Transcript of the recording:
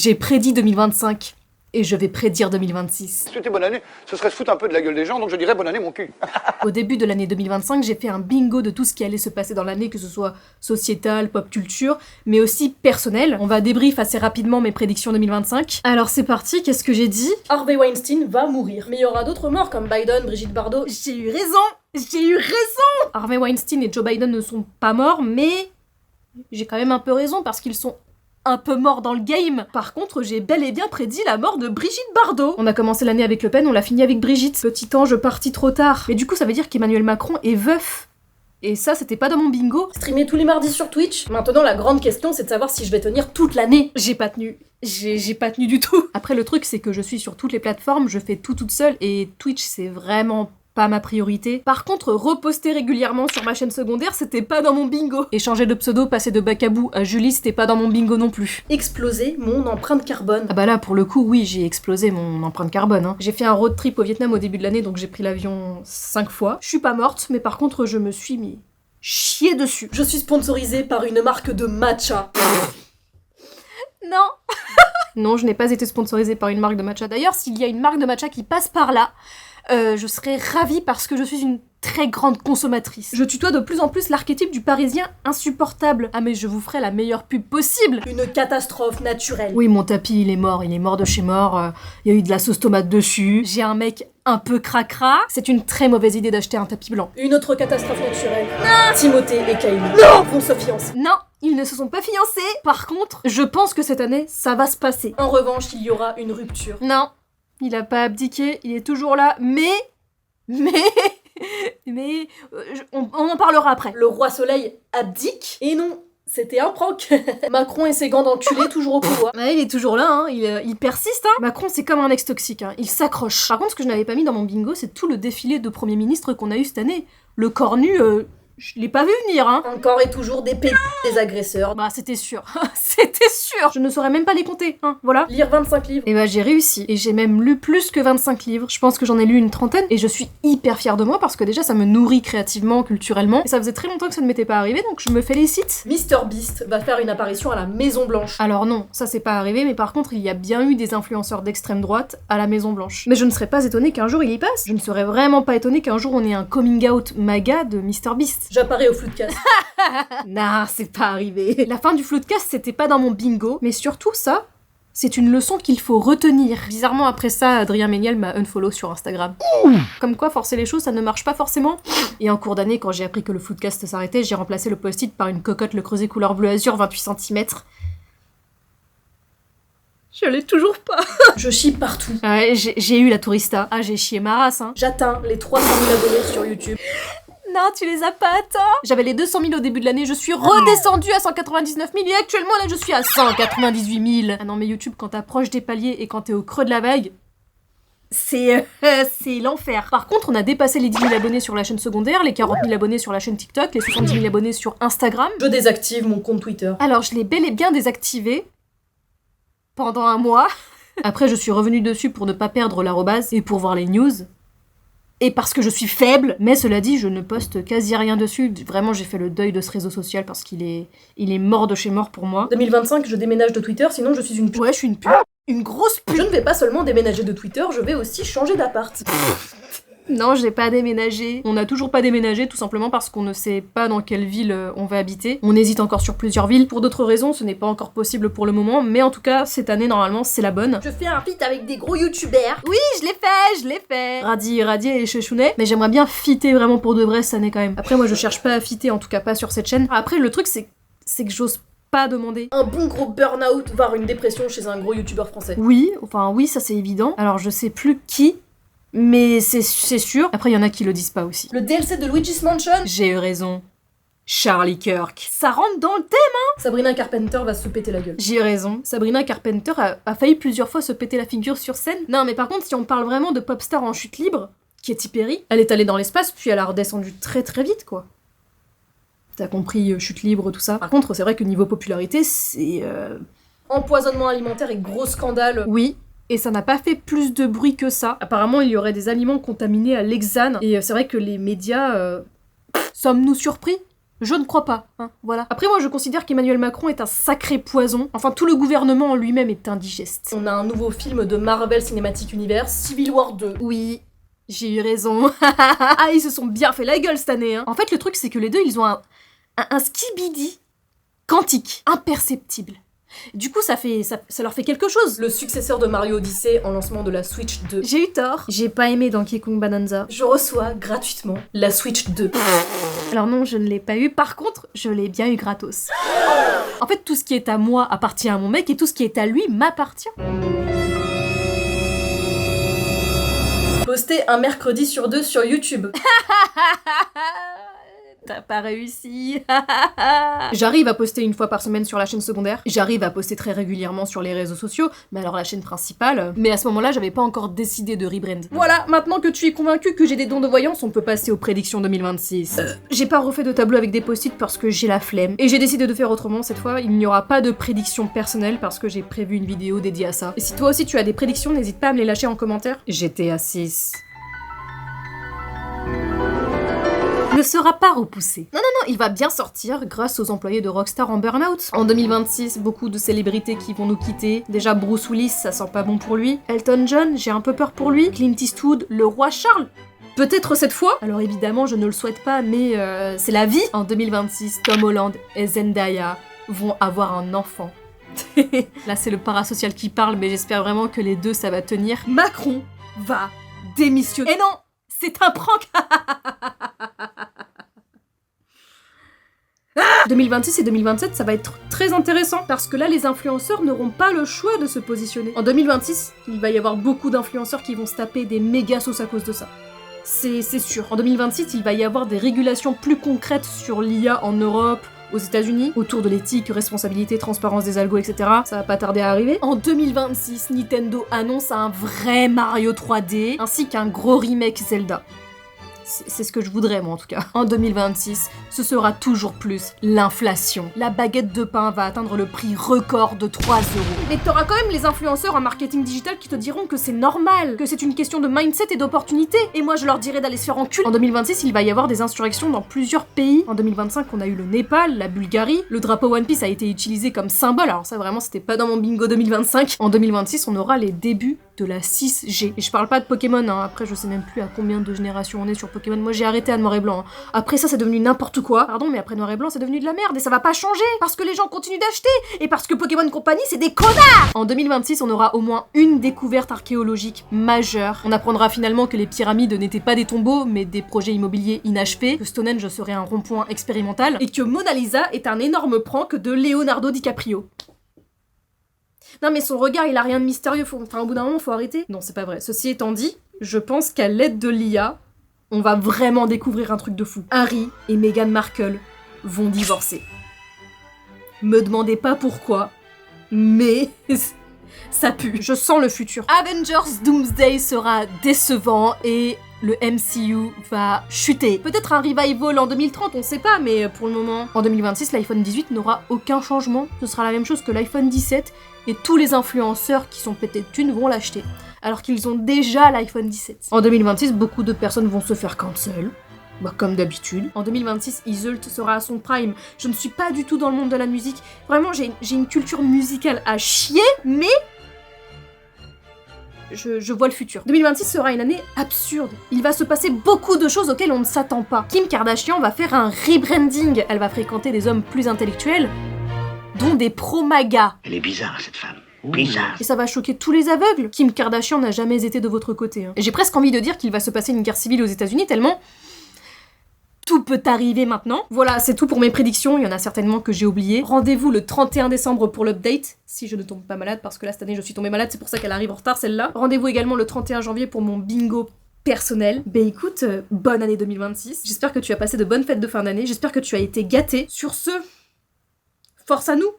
J'ai prédit 2025. Et je vais prédire 2026. Souhaiter bonne année, ce serait se foutre un peu de la gueule des gens, donc je dirais bonne année mon cul. Au début de l'année 2025, j'ai fait un bingo de tout ce qui allait se passer dans l'année, que ce soit sociétal, pop culture, mais aussi personnel. On va débrief assez rapidement mes prédictions 2025. Alors c'est parti, qu'est-ce que j'ai dit? Harvey Weinstein va mourir. Mais il y aura d'autres morts comme Biden, Brigitte Bardot. J'ai eu raison. Harvey Weinstein et Joe Biden ne sont pas morts, mais j'ai quand même un peu raison parce qu'ils sont un peu morts dans le game. Par contre, j'ai bel et bien prédit la mort de Brigitte Bardot. On a commencé l'année avec Le Pen, on l'a fini avec Brigitte. Petit ange parti trop tard. Mais du coup, ça veut dire qu'Emmanuel Macron est veuf. Et ça, c'était pas dans mon bingo. Streamer tous les mardis sur Twitch. Maintenant, la grande question, c'est de savoir si je vais tenir toute l'année. J'ai pas tenu. J'ai pas tenu du tout. Après, le truc, c'est que je suis sur toutes les plateformes, je fais tout toute seule, et Twitch, c'est vraiment pas ma priorité. Par contre, reposter régulièrement sur ma chaîne secondaire, c'était pas dans mon bingo. Et changer de pseudo, passer de Bacabou à Julie, c'était pas dans mon bingo non plus. Exploser mon empreinte carbone. Ah bah là, pour le coup, oui, j'ai explosé mon empreinte carbone. Hein. J'ai fait un road trip au Vietnam au début de l'année, donc j'ai pris l'avion 5 fois. Je suis pas morte, mais par contre, je me suis mis chier dessus. Je suis sponsorisée par une marque de matcha. Non. Non, je n'ai pas été sponsorisée par une marque de matcha. D'ailleurs, s'il y a une marque de matcha qui passe par là, je serais ravie parce que je suis une très grande consommatrice. Je tutoie de plus en plus l'archétype du Parisien insupportable. Ah mais je vous ferai la meilleure pub possible. Une catastrophe naturelle. Oui, mon tapis, il est mort de chez mort. Il y a eu de la sauce tomate dessus. J'ai un mec un peu cracra. C'est une très mauvaise idée d'acheter un tapis blanc. Une autre catastrophe naturelle. Non. Timothée et Kylie. Non. Vont se fiancer. Non, ils ne se sont pas fiancés. Par contre, je pense que cette année, ça va se passer. En revanche, il y aura une rupture. Non, il a pas abdiqué, il est toujours là, mais on en parlera après. Le roi soleil abdique. Et non, c'était un prank. Macron et ses gants d'enculé toujours au pouvoir. Ouais, il est toujours là, hein. Il persiste. Hein. Macron, c'est comme un ex toxique, hein. Il s'accroche. Par contre, ce que je n'avais pas mis dans mon bingo, c'est tout le défilé de premiers ministres qu'on a eu cette année. Le corps nu, je l'ai pas vu venir, hein. Encore et toujours des des agresseurs. Bah, c'était sûr. C'était sûr. Je ne saurais même pas les compter, hein. Voilà. Lire 25 livres. Et bah, j'ai réussi. Et j'ai même lu plus que 25 livres. Je pense que j'en ai lu une trentaine. Et je suis hyper fière de moi parce que déjà, ça me nourrit créativement, culturellement. Et ça faisait très longtemps que ça ne m'était pas arrivé, donc je me félicite. MrBeast va faire une apparition à la Maison Blanche. Alors non, ça c'est pas arrivé, mais par contre, il y a bien eu des influenceurs d'extrême droite à la Maison Blanche. Mais je ne serais pas étonnée qu'un jour il y passe. Je ne serais vraiment pas étonnée qu'un jour on ait un coming out MAGA de MrBeast. J'apparais au Floodcast. Nah, c'est pas arrivé. La fin du Floodcast, c'était pas dans mon bingo, mais surtout ça, c'est une leçon qu'il faut retenir. Bizarrement, après ça, Adrien Méniel m'a unfollow sur Instagram. Comme quoi, forcer les choses, ça ne marche pas forcément. Et en cours d'année, quand j'ai appris que le Floodcast s'arrêtait, j'ai remplacé le post-it par une cocotte Le Creuset couleur bleu azur 28 cm. Je l'ai toujours pas. Je chie partout. Ouais, j'ai eu la tourista. Ah, j'ai chié ma race, hein. J'atteins les 300 000 abonnés sur YouTube. Non, tu les as pas atteints. J'avais les 200 000 au début de l'année, je suis redescendue à 199 000 et actuellement là je suis à 198 000. Ah non mais YouTube, quand t'approches des paliers et quand t'es au creux de la vague, c'est l'enfer. Par contre, on a dépassé les 10 000 abonnés sur la chaîne secondaire, les 40 000 abonnés sur la chaîne TikTok, les 70 000 abonnés sur Instagram. Je désactive mon compte Twitter. Alors je l'ai bel et bien désactivé pendant un mois. Après je suis revenue dessus pour ne pas perdre l'arrobase et pour voir les news. Et parce que je suis faible, mais cela dit, je ne poste quasi rien dessus. Vraiment, j'ai fait le deuil de ce réseau social parce qu'il est mort de chez mort pour moi. 2025, je déménage de Twitter, sinon je suis une pute. Ouais, je suis une pute. Une grosse pute. Je ne vais pas seulement déménager de Twitter, je vais aussi changer d'appart. Non, j'ai pas déménagé. On n'a toujours pas déménagé, tout simplement parce qu'on ne sait pas dans quelle ville on va habiter. On hésite encore sur plusieurs villes. Pour d'autres raisons, ce n'est pas encore possible pour le moment, mais en tout cas, cette année, normalement, c'est la bonne. Je fais un feat avec des gros youtubeurs. Oui, je l'ai fait. Radier et Chechounet. Mais j'aimerais bien fitter vraiment pour de vrai cette année quand même. Après, moi, je cherche pas à fitter, en tout cas pas sur cette chaîne. Après, le truc, c'est que j'ose pas demander. Un bon gros burn-out, voire une dépression chez un gros youtubeur français. Oui, ça c'est évident. Alors, je sais plus qui, mais c'est sûr. Après, il y en a qui le disent pas aussi. Le DLC de Luigi's Mansion. J'ai eu raison. Charlie Kirk. Ça rentre dans le thème, hein. Sabrina Carpenter va se péter la gueule. J'ai raison. Sabrina Carpenter a failli plusieurs fois se péter la figure sur scène. Non, mais par contre, si on parle vraiment de pop star en chute libre, Katy Perry, elle est allée dans l'espace, puis elle a redescendu très très vite, quoi. T'as compris, chute libre, tout ça. Par contre, c'est vrai que niveau popularité, c'est... Empoisonnement alimentaire et gros scandale. Oui. Et ça n'a pas fait plus de bruit que ça. Apparemment, il y aurait des aliments contaminés à l'hexane. Et c'est vrai que les médias... sommes-nous surpris ? Je ne crois pas, hein, voilà. Après moi je considère qu'Emmanuel Macron est un sacré poison, enfin tout le gouvernement en lui-même est indigeste. On a un nouveau film de Marvel Cinematic Universe, Civil War 2. Oui, j'ai eu raison. Ah, ils se sont bien fait la gueule cette année, hein. En fait le truc c'est que les deux ils ont un skibidi quantique, imperceptible. Du coup, ça leur fait quelque chose. Le successeur de Mario Odyssey en lancement de la Switch 2. J'ai eu tort. J'ai pas aimé Donkey Kong Bonanza. Je reçois gratuitement la Switch 2. Alors non, je ne l'ai pas eu. Par contre, je l'ai bien eu gratos. En fait, tout ce qui est à moi appartient à mon mec et tout ce qui est à lui m'appartient. Poster un mercredi sur 2 sur YouTube. T'as pas réussi. J'arrive à poster une fois par semaine sur la chaîne secondaire. J'arrive à poster très régulièrement sur les réseaux sociaux. Mais alors la chaîne principale... Mais à ce moment-là, j'avais pas encore décidé de rebrand. Voilà, maintenant que tu es convaincu que j'ai des dons de voyance, on peut passer aux prédictions 2026. J'ai pas refait de tableau avec des post-it parce que j'ai la flemme. Et j'ai décidé de faire autrement cette fois. Il n'y aura pas de prédictions personnelles parce que j'ai prévu une vidéo dédiée à ça. Et si toi aussi tu as des prédictions, n'hésite pas à me les lâcher en commentaire. GTA 6... ne sera pas repoussé. Non, il va bien sortir grâce aux employés de Rockstar en burn-out. En 2026, beaucoup de célébrités qui vont nous quitter. Déjà Bruce Willis, ça sent pas bon pour lui. Elton John, j'ai un peu peur pour lui. Clint Eastwood, le roi Charles. Peut-être cette fois. Alors évidemment, je ne le souhaite pas, mais c'est la vie. En 2026, Tom Holland et Zendaya vont avoir un enfant. Là, c'est le parasocial qui parle, mais j'espère vraiment que les deux, ça va tenir. Macron va démissionner. Et non, c'est un prank. 2026 et 2027, ça va être très intéressant parce que là, les influenceurs n'auront pas le choix de se positionner. En 2026, il va y avoir beaucoup d'influenceurs qui vont se taper des méga sauces à cause de ça. C'est sûr. En 2026, il va y avoir des régulations plus concrètes sur l'IA en Europe, aux États-Unis, autour de l'éthique, responsabilité, transparence des algos, etc. Ça va pas tarder à arriver. En 2026, Nintendo annonce un vrai Mario 3D, ainsi qu'un gros remake Zelda. C'est ce que je voudrais, moi, en tout cas. En 2026, ce sera toujours plus l'inflation. La baguette de pain va atteindre le prix record de 3 €. Mais t'auras quand même les influenceurs en marketing digital qui te diront que c'est normal, que c'est une question de mindset et d'opportunité. Et moi, je leur dirais d'aller se faire enculer. En 2026, il va y avoir des insurrections dans plusieurs pays. En 2025, on a eu le Népal, la Bulgarie. Le drapeau One Piece a été utilisé comme symbole. Alors ça, vraiment, c'était pas dans mon bingo 2025. En 2026, on aura les débuts de la 6G. Et je parle pas de Pokémon, hein. Après, je sais même plus à combien de générations on est sur Pokémon. Moi, j'ai arrêté à Noir et Blanc. Hein. Après ça, c'est devenu n'importe quoi. Pardon, mais après Noir et Blanc, c'est devenu de la merde. Et ça va pas changer. Parce que les gens continuent d'acheter. Et parce que Pokémon Company, c'est des connards. En 2026, on aura au moins une découverte archéologique majeure. On apprendra finalement que les pyramides n'étaient pas des tombeaux, mais des projets immobiliers inachevés. Que Stonehenge serait un rond-point expérimental. Et que Mona Lisa est un énorme prank de Leonardo DiCaprio. Non mais son regard, il a rien de mystérieux, enfin au bout d'un moment, faut arrêter. Non, c'est pas vrai. Ceci étant dit, je pense qu'à l'aide de l'IA, on va vraiment découvrir un truc de fou. Harry et Meghan Markle vont divorcer. Me demandez pas pourquoi, mais ça pue. Je sens le futur. Avengers Doomsday sera décevant et le MCU va chuter. Peut-être un revival en 2030, on sait pas, mais pour le moment, en 2026, l'iPhone 18 n'aura aucun changement. Ce sera la même chose que l'iPhone 17 et tous les influenceurs qui sont pétés de thunes vont l'acheter. Alors qu'ils ont déjà l'iPhone 17. En 2026, beaucoup de personnes vont se faire cancel. Bah, comme d'habitude. En 2026, Iseult sera à son prime. Je ne suis pas du tout dans le monde de la musique. Vraiment, j'ai une culture musicale à chier, mais je vois le futur. 2026 sera une année absurde. Il va se passer beaucoup de choses auxquelles on ne s'attend pas. Kim Kardashian va faire un rebranding. Elle va fréquenter des hommes plus intellectuels, dont des pro-MAGA. Elle est bizarre, cette femme. Bizarre. Et ça va choquer tous les aveugles. Kim Kardashian n'a jamais été de votre côté. Hein. Et j'ai presque envie de dire qu'il va se passer une guerre civile aux États-Unis tellement tout peut arriver maintenant. Voilà, c'est tout pour mes prédictions, il y en a certainement que j'ai oublié. Rendez-vous le 31 décembre pour l'update, si je ne tombe pas malade, parce que là cette année je suis tombée malade, c'est pour ça qu'elle arrive en retard celle-là. Rendez-vous également le 31 janvier pour mon bingo personnel. Ben écoute, bonne année 2026. J'espère que tu as passé de bonnes fêtes de fin d'année, j'espère que tu as été gâté. Sur ce, force à nous!